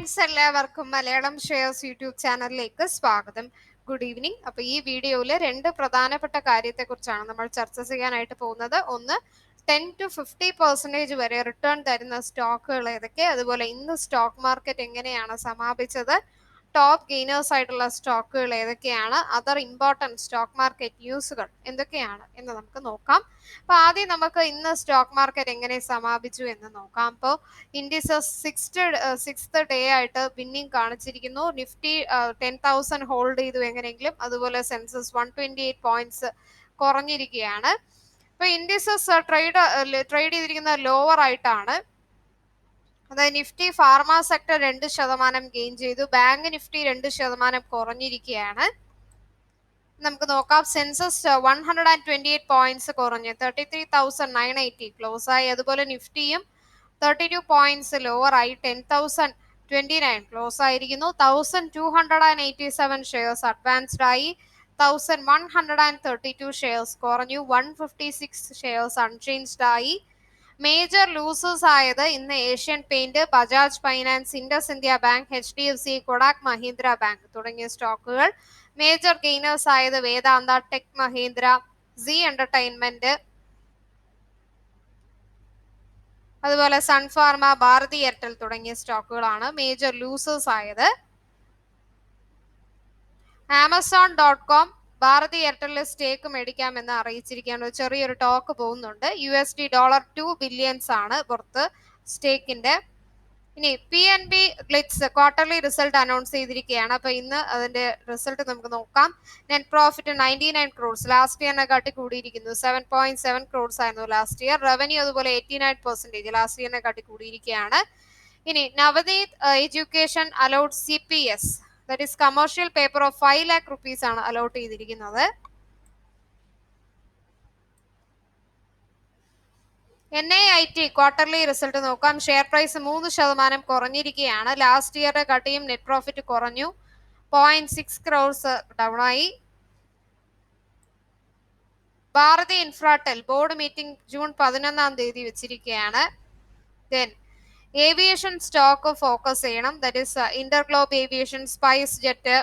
Friends എല്ലാവർക്കും Malayalam shares YouTube ചാനലിലേക്ക് സ്വാഗതം. Good evening. അപ്പോൾ ഈ വീഡിയോയിൽ രണ്ട് പ്രധാനപ്പെട്ട കാര്യത്തെക്കുറിച്ചാണ് നമ്മൾ ചർച്ച ചെയ്യാനായിട്ട് പോകുന്നത്. ഒന്ന്, 10-50% വരെ റിട്ടേൺ തരുന്ന സ്റ്റോക്കുകൾ ഏതൊക്കെ, അതുപോലെ ഇന്ന് സ്റ്റോക്ക് മാർക്കറ്റ് എങ്ങനെയാണ് സമാപിച്ചത്, ടോപ്പ് ഗെയിനേഴ്സ് ആയിട്ടുള്ള സ്റ്റോക്കുകൾ ഏതൊക്കെയാണ്, അതർ ഇമ്പോർട്ടൻറ്റ് സ്റ്റോക്ക് മാർക്കറ്റ് ന്യൂസുകൾ എന്തൊക്കെയാണ് എന്ന് നമുക്ക് നോക്കാം. അപ്പോൾ ആദ്യം നമുക്ക് ഇന്ന് സ്റ്റോക്ക് മാർക്കറ്റ് എങ്ങനെ സമാപിച്ചു എന്ന് നോക്കാം. അപ്പോൾ ഇൻഡിസസ് സിക്സ്ത് ഡേ ആയിട്ട് പിന്നെയും കാണിച്ചിരിക്കുന്നു. നിഫ്റ്റി 10,000 ഹോൾഡ് ചെയ്തു എങ്ങനെയെങ്കിലും, അതുപോലെ സെൻസസ് 128 പോയിന്റ്സ് കുറഞ്ഞിരിക്കുകയാണ്. ഇപ്പൊ ഇൻഡിസസ് ട്രേഡ് ചെയ്തിരിക്കുന്ന ലോവർ ആയിട്ടാണ്. അതായത് നിഫ്റ്റി ഫാർമ സെക്ടർ 2% ഗെയിൻ ചെയ്തു, ബാങ്ക് നിഫ്റ്റി 2% കുറഞ്ഞിരിക്കുകയാണ്. നമുക്ക് നോക്കാം. സെൻസസ് 128 പോയിന്റ്സ് കുറഞ്ഞ് 33,980 ക്ലോസ് ആയി. അതുപോലെ നിഫ്റ്റിയും 32 പോയിന്റ്സ് ലോവർ ആയി 10,029 ക്ലോസ് ആയിരിക്കുന്നു. 1,287 ഷെയർസ് അഡ്വാൻസ്ഡ് ആയി, 1,132 ഷെയർസ് കുറഞ്ഞു, 156 ഷെയർസ് അൺചേഞ്ച്ഡ് ആയി. മേജർ ലൂസേഴ്സ് ആയത് ഇന്ന് Asian paint, Bajaj finance, Indus India bank, HDFC, Kotak Mahindra bank തുടങ്ങിയ സ്റ്റോക്കുകൾ. മേജർ ഗെയിനേഴ്സ് ആയത് വേദാന്ത, ടെക് മഹീന്ദ്ര, സി എന്റർടൈൻമെന്റ്, അതുപോലെ സൺഫാർമ, ഭാരതി എയർടെൽ തുടങ്ങിയ സ്റ്റോക്കുകളാണ് മേജർ ലൂസേഴ്സ് ആയത്. Amazon.com ഭാരതി എയർടെലിൽ സ്റ്റേക്ക് മേടിക്കാമെന്ന് അറിയിച്ചിരിക്കുകയാണ്. ചെറിയൊരു ടോക്ക് പോകുന്നുണ്ട്. $2 ബില്യൺസ് ആണ് പുറത്ത് സ്റ്റേക്കിന്റെ. ഇനി PNB glitz quarterly result announce ചെയ്തിരിക്കുകയാണ്. അപ്പൊ ഇന്ന് അതിന്റെ റിസൾട്ട് നമുക്ക് നോക്കാം. നെറ്റ് പ്രോഫിറ്റ് 99 ക്രോഡ്സ്, ലാസ്റ്റ് ഇയറിനെ കാട്ടി കൂടിയിരിക്കുന്നു. 7.7 ക്രോഡ്സ് ആയിരുന്നു ലാസ്റ്റ് ഇയർ. റവന്യൂ അതുപോലെ 89% ലാസ്റ്റ് ഇയറിനെ കാട്ടി കൂടിയിരിക്കുകയാണ്. ഇനി Navneet education allowed CPS, that is commercial paper of 5 lakh rupees ആണ് അലോട്ട് ചെയ്തിരിക്കുന്നത്. NIIT ക്വാർട്ടർലി റിസൾട്ട് നോക്കാം. ഷെയർ പ്രൈസ് 3% കുറഞ്ഞിരിക്കുകയാണ്. ലാസ്റ്റ് ഇയറെ കാട്ടിയും നെറ്റ് പ്രോഫിറ്റ് കുറഞ്ഞു, 0.6 ക്രോഡ്സ് ഡൗൺ ആയി. Bharti Infratel board meeting June 11 വെച്ചിരിക്കുകയാണ്. ദെൻ ഏവിയേഷൻ സ്റ്റോക്ക് ഫോക്കസ് ചെയ്യണം. That is InterGlobe aviation, SpiceJet,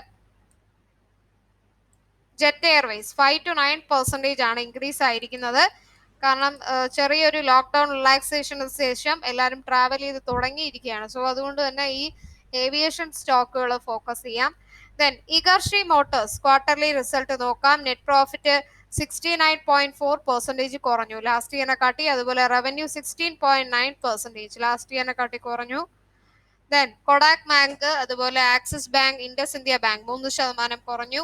Jet airways 5-9% ആണ് ഇൻക്രീസ് ആയിരിക്കുന്നത്. കാരണം ചെറിയൊരു ലോക്ക്ഡൌൺ റിലാക്സേഷന് ശേഷം എല്ലാവരും ട്രാവൽ ചെയ്ത് തുടങ്ങിയിരിക്കുകയാണ്. സോ അതുകൊണ്ട് തന്നെ ഈ ഏവിയേഷൻ സ്റ്റോക്കുകൾ ഫോക്കസ് ചെയ്യാം. ദെൻ ഇഗർഷി മോട്ടോഴ്സ് ക്വാർട്ടർലി റിസൾട്ട് നോക്കാം. നെറ്റ് പ്രോഫിറ്റ് 69.4% കുറഞ്ഞു ലാസ്റ്റ് ഇയറിനെ കാട്ടി. അതുപോലെ റവന്യൂ 16.9% ലാസ്റ്റ് ഇയറിനെ കാട്ടി കുറഞ്ഞു. ദെൻ കൊടാക് ബാങ്ക്, അതുപോലെ Axis bank, Indus India bank 3% കുറഞ്ഞു.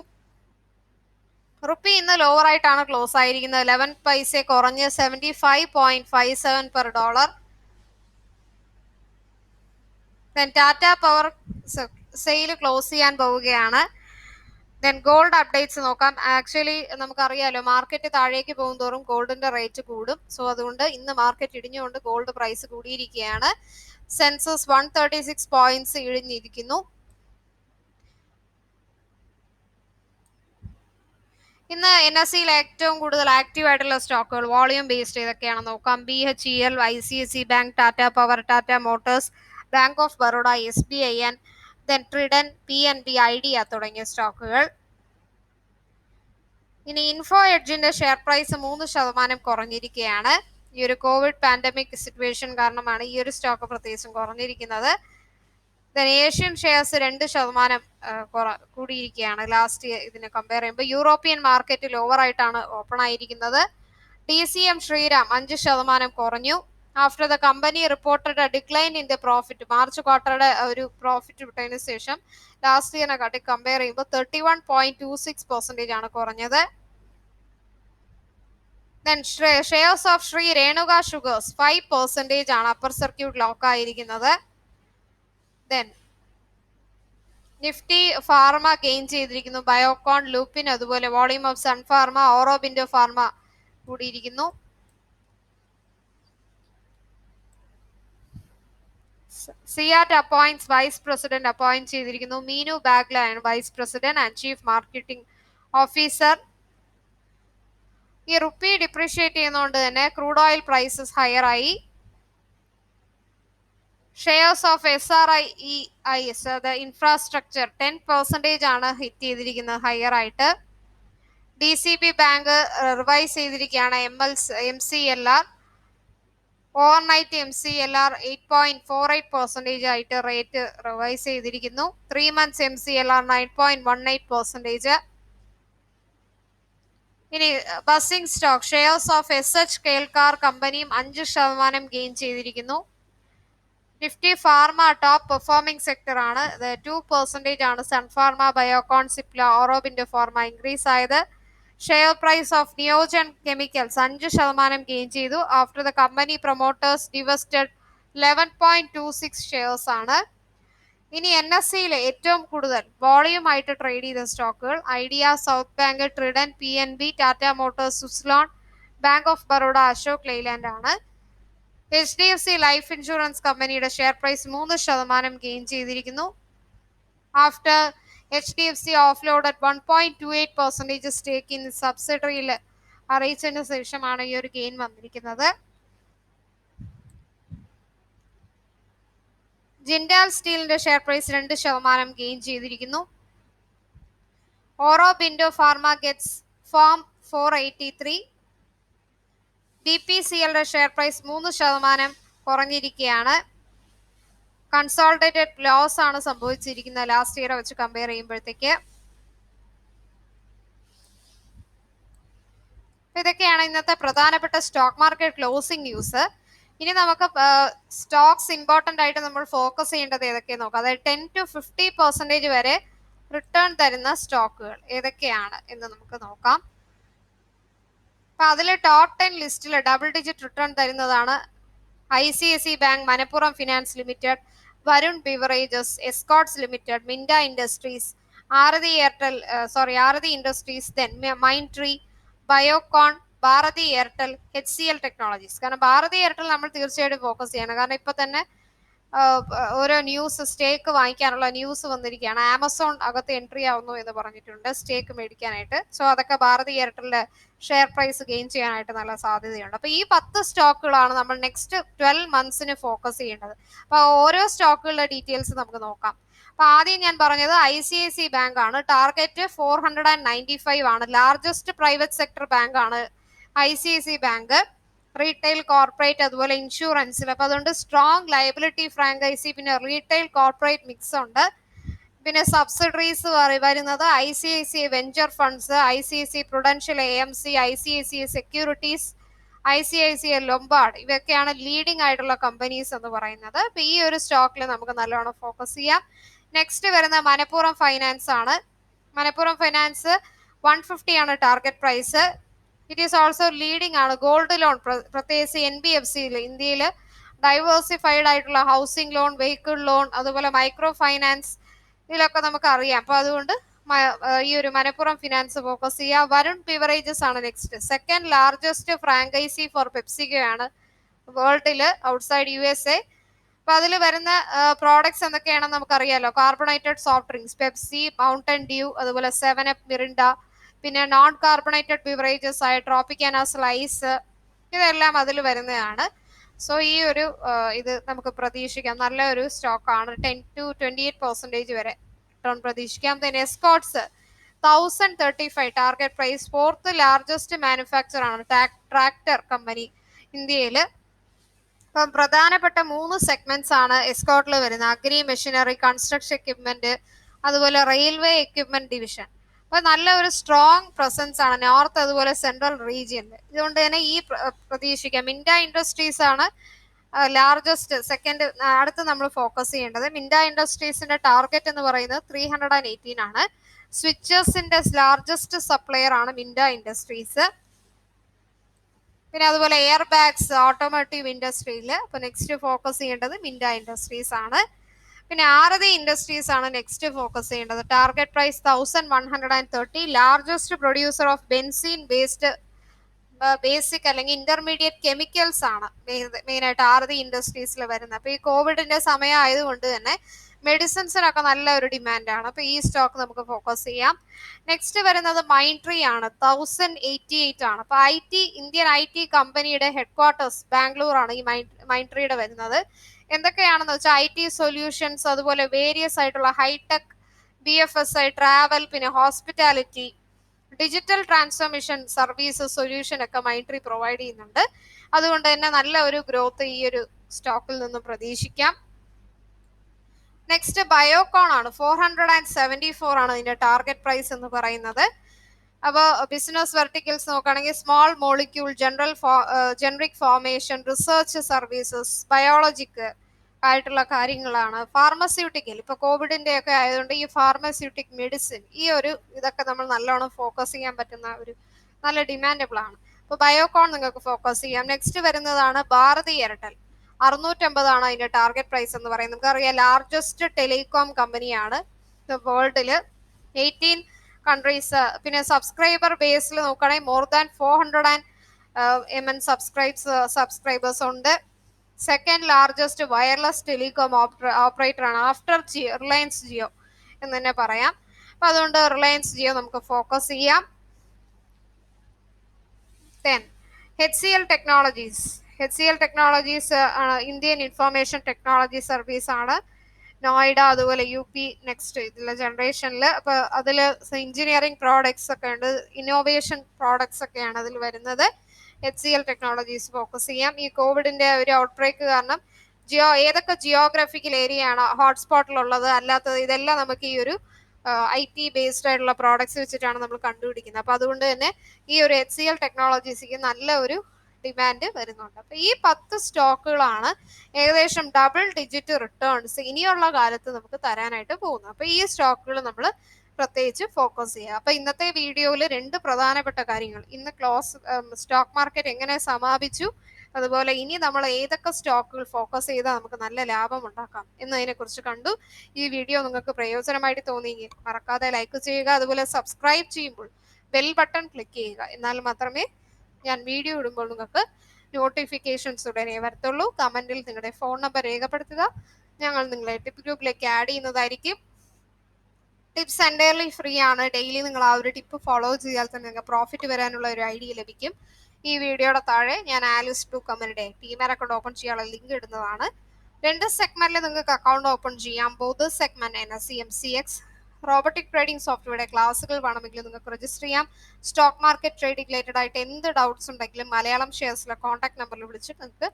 റുപ്പി ഇന്ന് ലോവർ ആയിട്ടാണ് ക്ലോസ് ആയിരിക്കുന്നത്. 11 പൈസ കുറഞ്ഞ് 75.57 per dollar. Then Tata power sale close ചെയ്യാൻ പോവുകയാണ്. ദെൻ ഗോൾഡ് അപ്ഡേറ്റ്സ് നോക്കാം. ആക്ച്വലി നമുക്കറിയാലോ, മാർക്കറ്റ് താഴേക്ക് പോകും തോറും ഗോൾഡിന്റെ റേറ്റ് കൂടും. സോ അതുകൊണ്ട് ഇന്ന് മാർക്കറ്റ് ഇടിഞ്ഞുകൊണ്ട് ഗോൾഡ് പ്രൈസ് കൂടിയിരിക്കുകയാണ്. സെൻസസ് 136 പോയിന്റ്സ് ഇടിഞ്ഞിരിക്കുന്നു. ഇന്ന് NSEയിൽ ഏറ്റവും കൂടുതൽ ആക്റ്റീവ് ആയിട്ടുള്ള സ്റ്റോക്കുകൾ വോളിയം ബേസ്ഡ് ഏതൊക്കെയാണെന്ന് നോക്കാം. BHEL, ICICI bank, Tata power, Tata Motors, bank of Baroda, SBIN, then ട്രിഡൻ, PNB, idea തുടങ്ങിയ സ്റ്റോക്കുകൾ. ഇനി ഇൻഫോ എഡ്ജിന്റെ ഷെയർ പ്രൈസ് 3% കുറഞ്ഞിരിക്കുകയാണ്. ഈ ഒരു കോവിഡ് പാൻഡമിക് സിറ്റുവേഷൻ കാരണമാണ് ഈ ഒരു സ്റ്റോക്ക് പ്രത്യേകിച്ചും കുറഞ്ഞിരിക്കുന്നത്. ഏഷ്യൻ ഷെയർസ് 2% കൂടിയിരിക്കുകയാണ് ലാസ്റ്റ് ഇതിനെ കമ്പയർ ചെയ്യുമ്പോൾ. യൂറോപ്യൻ മാർക്കറ്റ് ലോവർ ആയിട്ടാണ് ഓപ്പൺ ആയിരിക്കുന്നത്. DCM ശ്രീരാം 5% കുറഞ്ഞു. After the company reported decline in the profit, March ക്വാർട്ടറുടെ ഒരു പ്രോഫിറ്റ് വിട്ടതിന് ശേഷം ലാസ്റ്റ് ഇയറിനെ കാട്ടി കമ്പയർ ചെയ്യുമ്പോൾ 31.26% ആണ് കുറഞ്ഞത്. Then shares of Shree Renuka sugars 5% ആണ് അപ്പർ സർക്യൂട്ട് ലോക്ക് ആയിരിക്കുന്നത്. ദെൻ നിഫ്റ്റി ഫാർമ ഗെയിൻ ചെയ്തിരിക്കുന്നു. ബയോകോൺ, ലൂപ്പിൻ, അതുപോലെ volume of Sun Pharma, Aurobindo pharma കൂടിയിരിക്കുന്നു. Ceat appoints vice president appoint ചെയ്തിരിക്കുന്നു. മീനു ബാഗ്ലയാണ് vice president and chief marketing officer. ഈ റുപ്പി ഡിപ്രീഷിയേറ്റ് ചെയ്യുന്നതുകൊണ്ട് തന്നെ ക്രൂഡ് ഓയിൽ പ്രൈസസ് ഹയർ ആയി. ഷെയർസ് ഓഫ് SREIS ഇൻഫ്രാസ്ട്രക്ചർ 10% ആണ് ഹിറ്റ് ചെയ്തിരിക്കുന്നത് ഹയർ ആയിട്ട്. DCB ബാങ്ക് റിവൈസ് ചെയ്തിരിക്കുകയാണ്. MCLR ഓവർനൈറ്റ് MCLR 8.48% ആയിട്ട് റേറ്റ് റിവൈസ് ചെയ്തിരിക്കുന്നു. 3 months MCLR 9.18%. ഇനി buzzing stock shares of SH Kelkar കമ്പനിയും 5% ഗെയിൻ ചെയ്തിരിക്കുന്നു. Nifty pharma top performing sector ആണ്. 2% ആണ് സൺഫാർമ, ബയോകോൺ, സിപ്ല, ഓറോബിന്റോ ഫാർമ ഇൻക്രീസ് ആയത്. Share price of Neogen chemicals 5% gain ചെയ്തു. After the company promoters divested 11.26 shares ആണ്. ഇനി NSEയിൽ ഏറ്റവും കൂടുതൽ വോളിയം ആയിട്ട് ട്രേഡ് ചെയ്ത സ്റ്റോക്കുകൾ Idea, south bank, Trident, PNB, Tata motors, Suzlon, bank of Baroda, Ashok Leyland ആണ്. HDFC ലൈഫ് ഇൻഷുറൻസ് കമ്പനിയുടെ ഷെയർ പ്രൈസ് 3% ഗെയിൻ ചെയ്തിരിക്കുന്നു. After HDFC offloaded 1.28% stake in സബ്സിഡറിയിൽ അറിയിച്ചതിന് ശേഷമാണ് ഈ ഒരു ഗെയിൻ വന്നിരിക്കുന്നത്. ജിൻഡാൽ സ്റ്റീലിന്റെ ഷെയർ പ്രൈസ് 2% ഗെയിൻ ചെയ്തിരിക്കുന്നു. Aurobindo pharma gets form 483. BPCLയുടെ ഷെയർ പ്രൈസ് 3% കുറഞ്ഞിരിക്കുകയാണ്. കൺസോളിഡേറ്റഡ് ലോസ് ആണ് സംഭവിച്ചിരിക്കുന്നത് ലാസ്റ്റ് ഇയർ വെച്ച് കമ്പയർ ചെയ്യുമ്പോഴത്തേക്ക്. ഇതൊക്കെയാണ് ഇന്നത്തെ പ്രധാനപ്പെട്ട സ്റ്റോക്ക് മാർക്കറ്റ് ക്ലോസിംഗ് ന്യൂസ്. ഇനി നമുക്ക് സ്റ്റോക്സ് ഇമ്പോർട്ടന്റ് ആയിട്ട് നമ്മൾ ഫോക്കസ് ചെയ്യേണ്ടത് ഏതൊക്കെയാണ് നോക്കാം. അതായത് 10 to 50% വരെ റിട്ടേൺ തരുന്ന സ്റ്റോക്കുകൾ ഏതൊക്കെയാണ് എന്ന് നമുക്ക് നോക്കാം. അപ്പൊ അതിൽ ടോപ്പ് 10 ലിസ്റ്റിൽ ഡബിൾ ഡിജിറ്റ് റിട്ടേൺ തരുന്നതാണ് ICICI bank, Manappuram finance limited, Varun beverages, Escorts limited, Minda industries, Aarti industries, Mindtree, Biocon, Bharti Airtel, HCL technologies. കാരണം ഭാരതി എയർടെൽ നമ്മൾ തീർച്ചയായിട്ടും ഫോക്കസ് ചെയ്യണം. കാരണം ഇപ്പൊ തന്നെ ഓരോ ന്യൂസ് സ്റ്റേക്ക് വാങ്ങിക്കാനുള്ള ന്യൂസ് വന്നിരിക്കുകയാണ്. ആമസോൺ അകത്ത് എൻട്രി ആവുന്നു എന്ന് പറഞ്ഞിട്ടുണ്ട് സ്റ്റേക്ക് മേടിക്കാനായിട്ട്. സോ അതൊക്കെ ഭാരതി എയർടെലിന്റെ ഷെയർ പ്രൈസ് ഗെയിൻ ചെയ്യാനായിട്ട് നല്ല സാധ്യതയുണ്ട്. അപ്പൊ ഈ 10 സ്റ്റോക്കുകളാണ് നമ്മൾ നെക്സ്റ്റ് 12 monthsന് ഫോക്കസ് ചെയ്യേണ്ടത്. അപ്പൊ ഓരോ സ്റ്റോക്കുകളുടെ ഡീറ്റെയിൽസ് നമുക്ക് നോക്കാം. അപ്പൊ ആദ്യം ഞാൻ പറഞ്ഞത് ICICI ബാങ്ക് ആണ്. ടാർഗറ്റ് 495 ആണ്. ലാർജസ്റ്റ് പ്രൈവറ്റ് സെക്ടർ ബാങ്ക് ആണ് ICICI ബാങ്ക്. റീറ്റെയിൽ, കോർപ്പറേറ്റ്, അതുപോലെ ഇൻഷുറൻസിൽ. അപ്പൊ അതുകൊണ്ട് സ്ട്രോങ് ലയബിലിറ്റി ഫ്രാങ്കൈസി, പിന്നെ റീറ്റെയിൽ കോർപ്പറേറ്റ് മിക്സ് ഉണ്ട്. പിന്നെ സബ്സിഡറീസ് വരുന്നത് ICICI venture funds, ICICI Prudential AMC, ICICI securities, ICICI Lombard. ഇവയൊക്കെയാണ് ലീഡിംഗ് ആയിട്ടുള്ള കമ്പനീസ് എന്ന് പറയുന്നത്. അപ്പൊ ഈ ഒരു സ്റ്റോക്കിൽ നമുക്ക് നല്ലോണം ഫോക്കസ് ചെയ്യാം. നെക്സ്റ്റ് വരുന്ന മനപ്പുറം ഫൈനാൻസ് ആണ്. മനപ്പുറം ഫൈനാൻസ് 150 ആണ് target price. It is also leading ആണ്. ഗോൾഡ് ലോൺ പ്രത്യേകിച്ച് NBFCയിൽ ഇന്ത്യയിൽ ഡൈവേഴ്സിഫൈഡ് ആയിട്ടുള്ള ഹൗസിംഗ് ലോൺ, വെഹിക്കിൾ ലോൺ, അതുപോലെ മൈക്രോ ഫൈനാൻസ് ഇതിലൊക്കെ നമുക്ക് അറിയാം. അപ്പൊ അതുകൊണ്ട് ഈ ഒരു മനപ്പുറം ഫിനാൻസ് ഫോക്കസ് ചെയ്യുക. വരുൺ ബിവറേജസ് ആണ് next. Second largest franchisee for PepsiCo ആണ് വേൾഡില് ഔട്ട്സൈഡ് USA. അപ്പൊ അതിൽ വരുന്ന പ്രോഡക്ട്സ് എന്തൊക്കെയാണെന്ന് നമുക്കറിയാലോ. Carbonated soft drinks Pepsi, Mountain Dew, അതുപോലെ 7up, മിറിൻഡ. പിന്നെ നോൺ കാർബണേറ്റഡ് ബിവറേജസ് ആയ ട്രോപ്പിക്കാന, സ്ലൈസ്, ഇതെല്ലാം അതിൽ വരുന്നതാണ്. സോ ഈ ഒരു ഇത് നമുക്ക് പ്രതീക്ഷിക്കാം. നല്ല ഒരു സ്റ്റോക്കാണ്. 10 to 28% വരെ റിട്ടേൺ പ്രതീക്ഷിക്കാം. പിന്നെ Escorts 1035 target price. Fourth largest manufacture ആണ് ട്രാക്ടർ കമ്പനി ഇന്ത്യയിൽ. ഇപ്പം പ്രധാനപ്പെട്ട 3 സെഗ്മെന്റ്സ് ആണ് എസ്കോട്ടിൽ വരുന്നത്. അഗ്രി മെഷീനറി, കൺസ്ട്രക്ഷൻ എക്യുപ്മെന്റ്, അതുപോലെ റെയിൽവേ എക്യുപ്മെന്റ് ഡിവിഷൻ. അപ്പൊ നല്ല ഒരു സ്ട്രോങ് പ്രസൻസ് ആണ് നോർത്ത് അതുപോലെ സെൻട്രൽ റീജിയനിൽ. ഇതുകൊണ്ട് തന്നെ ഈ പ്രതീക്ഷിക്കാം. മിൻഡ ഇൻഡസ്ട്രീസ് ആണ് ലാർജസ്റ്റ് സെക്കൻഡ് അടുത്ത് നമ്മൾ ഫോക്കസ് ചെയ്യേണ്ടത്. മിൻഡ ഇൻഡസ്ട്രീസിന്റെ ടാർഗറ്റ് എന്ന് പറയുന്നത് 318 ആണ്. സ്വിച്ചസിന്റെ ലാർജസ്റ്റ് സപ്ലയർ ആണ് മിൻഡ ഇൻഡസ്ട്രീസ്. പിന്നെ അതുപോലെ എയർ ബാഗ്സ് ഓട്ടോമോട്ടീവ് ഇൻഡസ്ട്രിയിൽ. അപ്പൊ നെക്സ്റ്റ് ഫോക്കസ് ചെയ്യേണ്ടത് മിൻഡ ഇൻഡസ്ട്രീസ് ആണ്. പിന്നെ ആരതി ഇൻഡസ്ട്രീസ് ആണ് നെക്സ്റ്റ് ഫോക്കസ് ചെയ്യേണ്ടത്. Target price 1130. Largest producer of benzene based basic അല്ലെങ്കിൽ ഇന്റർമീഡിയറ്റ് കെമിക്കൽസ് ആണ് മെയിൻ ആയിട്ട് ആരതി ഇൻഡസ്ട്രീസിൽ വരുന്നത്. അപ്പൊ ഈ കോവിഡിന്റെ സമയം ആയതുകൊണ്ട് തന്നെ മെഡിസിൻസിനൊക്കെ നല്ല ഒരു ഡിമാൻഡാണ്. അപ്പൊ ഈ സ്റ്റോക്ക് നമുക്ക് ഫോക്കസ് ചെയ്യാം. നെക്സ്റ്റ് വരുന്നത് മൈൻഡ് ട്രീ ആണ്. 1088 ആണ്. അപ്പൊ ഇന്ത്യൻ IT കമ്പനിയുടെ ഹെഡ് ക്വാർട്ടേഴ്സ് ബാംഗ്ലൂർ ആണ് ഈ മൈൻഡ് ട്രീയുടെ വരുന്നത്. എന്തൊക്കെയാണെന്ന് വെച്ചാൽ IT സൊല്യൂഷൻസ്, അതുപോലെ വേരിയസ് ആയിട്ടുള്ള ഹൈടെക്, BFSI, ട്രാവൽ, പിന്നെ hospitality, digital transformation services, solution ഒക്കെ മൈൻട്രി പ്രൊവൈഡ് ചെയ്യുന്നുണ്ട്. അതുകൊണ്ട് തന്നെ നല്ല ഒരു ഗ്രോത്ത് ഈ ഒരു സ്റ്റോക്കിൽ നിന്നും പ്രതീക്ഷിക്കാം. നെക്സ്റ്റ് ബയോകോൺ ആണ്. 474 ആണ് ഇതിന്റെ ടാർഗറ്റ് പ്രൈസ് എന്ന് പറയുന്നത്. അപ്പോൾ ബിസിനസ് വെർട്ടിക്കൽസ് നോക്കുകയാണെങ്കിൽ small molecule, generic formation, research services, biologic ആയിട്ടുള്ള കാര്യങ്ങളാണ്. ഫാർമസ്യൂട്ടിക്കൽ, ഇപ്പൊ കോവിഡിന്റെ ഒക്കെ ആയതുകൊണ്ട് ഈ ഫാർമസ്യൂട്ടിക് മെഡിസിൻ, ഈ ഒരു ഇതൊക്കെ നമ്മൾ നല്ലോണം ഫോക്കസ് ചെയ്യാൻ പറ്റുന്ന ഒരു നല്ല ഡിമാൻഡബിൾ ആണ്. അപ്പൊ ബയോകോൺ നിങ്ങൾക്ക് ഫോക്കസ് ചെയ്യാം. നെക്സ്റ്റ് വരുന്നതാണ് ഭാരതി എയർടെൽ. 650 അതിന്റെ ടാർഗറ്റ് പ്രൈസ് എന്ന് പറയുന്നത്. നമുക്കറിയാം ലാർജസ്റ്റ് ടെലികോം കമ്പനിയാണ് വേൾഡില്. 18 കൺട്രീസ്. പിന്നെ സബ്സ്ക്രൈബർ ബേസിൽ നോക്കുകയാണെങ്കിൽ മോർ ദാൻ 400 MN സബ്സ്ക്രൈബേഴ്സ് ഉണ്ട്. Second largest wireless telecom operator ആണ് ആഫ്റ്റർ റിലയൻസ് ജിയോ എന്ന് തന്നെ പറയാം. അപ്പൊ അതുകൊണ്ട് റിലയൻസ് ജിയോ നമുക്ക് ഫോക്കസ് ചെയ്യാം. Then HCL technologies. HCL technologies Indian information technology service ആണ്. നോയിഡ, അതുപോലെ UP നെക്സ്റ്റ് ഇതിലെ ജനറേഷനിൽ. അപ്പൊ അതിൽ എഞ്ചിനീയറിംഗ് പ്രോഡക്ട്സ് ഒക്കെ ഉണ്ട്, ഇന്നോവേഷൻ പ്രോഡക്ട്സ് ഒക്കെയാണ് അതിൽ വരുന്നത്. HCL ടെക്നോളജീസ് ഫോക്കസ് ചെയ്യാം. ഈ കോവിഡിന്റെ ഒരു ഔട്ട് ബ്രേക്ക് കാരണം ഏതൊക്കെ ജിയോഗ്രാഫിക്കൽ ഏരിയ ആണ് ഹോട്ട്സ്പോട്ടിലുള്ളത്, അല്ലാത്തത്, ഇതെല്ലാം നമുക്ക് ഈ ഒരു IT ബേസ്ഡ് ആയിട്ടുള്ള പ്രോഡക്ട്സ് വെച്ചിട്ടാണ് നമ്മൾ കണ്ടുപിടിക്കുന്നത്. അപ്പൊ അതുകൊണ്ട് തന്നെ ഈ ഒരു HCL ടെക്നോളജീസിക്ക് നല്ല ഒരു ഡിമാൻഡ് വരുന്നുണ്ട്. അപ്പൊ ഈ 10 സ്റ്റോക്കുകളാണ് ഏകദേശം ഡബിൾ ഡിജിറ്റ് റിട്ടേൺസ് ഇനിയുള്ള കാലത്ത് നമുക്ക് തരാനായിട്ട് പോകുന്നത്. അപ്പൊ ഈ സ്റ്റോക്കുകൾ നമ്മൾ പ്രത്യേകിച്ച് ഫോക്കസ് ചെയ്യുക. അപ്പൊ ഇന്നത്തെ വീഡിയോയിൽ 2 പ്രധാനപ്പെട്ട കാര്യങ്ങൾ, ഇന്ന് സ്റ്റോക്ക് മാർക്കറ്റ് എങ്ങനെ സമാപിച്ചു, അതുപോലെ ഇനി നമ്മൾ ഏതൊക്കെ സ്റ്റോക്കുകൾ ഫോക്കസ് ചെയ്താൽ നമുക്ക് നല്ല ലാഭം ഉണ്ടാക്കാം എന്നതിനെ കുറിച്ച് കണ്ടു. ഈ വീഡിയോ നിങ്ങൾക്ക് പ്രയോജനമായിട്ട് തോന്നിയെങ്കിൽ മറക്കാതെ ലൈക്ക് ചെയ്യുക. അതുപോലെ സബ്സ്ക്രൈബ് ചെയ്യുമ്പോൾ ബെൽ ബട്ടൺ ക്ലിക്ക് ചെയ്യുക. എന്നാൽ മാത്രമേ ഞാൻ വീഡിയോ ഇടുമ്പോൾ നിങ്ങൾക്ക് നോട്ടിഫിക്കേഷൻസ് ഉടനെ വരത്തുള്ളൂ. കമന്റിൽ നിങ്ങളുടെ ഫോൺ നമ്പർ രേഖപ്പെടുത്തുക. ഞങ്ങൾ നിങ്ങളെ ടിപ്പ് ഗ്രൂപ്പിലേക്ക് ആഡ് ചെയ്യുന്നതായിരിക്കും. ടിപ്സ് എൻറ്റയർലി ഫ്രീ ആണ്. ഡെയിലി നിങ്ങൾ ആ ഒരു ടിപ്പ് ഫോളോ ചെയ്താൽ തന്നെ നിങ്ങൾക്ക് പ്രോഫിറ്റ് വരാനുള്ള ഒരു ഐഡിയ ലഭിക്കും. ഈ വീഡിയോയുടെ താഴെ ഞാൻ ആലിസ് ടു കമ്പനിയുടെ ടീമർ അക്കൗണ്ട് ഓപ്പൺ ചെയ്യാനുള്ള ലിങ്ക് ഇടുന്നതാണ്. 2 സെഗ്മെന്റിൽ നിങ്ങൾക്ക് അക്കൗണ്ട് ഓപ്പൺ ചെയ്യാം. Both segment NSE MCX. Robotic trading സോഫ്റ്റ്വെയറുടെ ക്ലാസ്സുകൾ വേണമെങ്കിൽ നിങ്ങൾക്ക് രജിസ്റ്റർ ചെയ്യാം. സ്റ്റോക്ക് മാർക്കറ്റ് ട്രേഡിംഗ് റിലേറ്റഡ് ആയിട്ട് എന്ത് ഡൗട്ട്സ് ഉണ്ടെങ്കിലും മലയാളം ഷെയർസിലെ കോൺടാക്ട് നമ്പറിൽ വിളിച്ചിട്ട് നിങ്ങൾക്ക്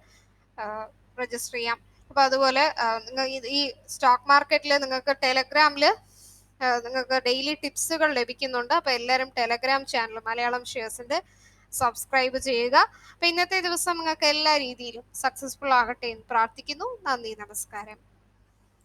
രജിസ്റ്റർ ചെയ്യാം. അപ്പൊ അതുപോലെ നിങ്ങൾ ഈ സ്റ്റോക്ക് മാർക്കറ്റിൽ നിങ്ങൾക്ക് ടെലഗ്രാമിൽ നിങ്ങൾക്ക് ഡെയിലി ടിപ്സുകൾ ലഭിക്കുന്നുണ്ട്. അപ്പൊ എല്ലാവരും ടെലഗ്രാം ചാനൽ മലയാളം ഷെയർസിന്റെ സബ്സ്ക്രൈബ് ചെയ്യുക. അപ്പൊ ഇന്നത്തെ ദിവസം നിങ്ങൾക്ക് എല്ലാ രീതിയിലും സക്സസ്ഫുൾ ആകട്ടെ എന്ന് പ്രാർത്ഥിക്കുന്നു. നന്ദി, നമസ്കാരം.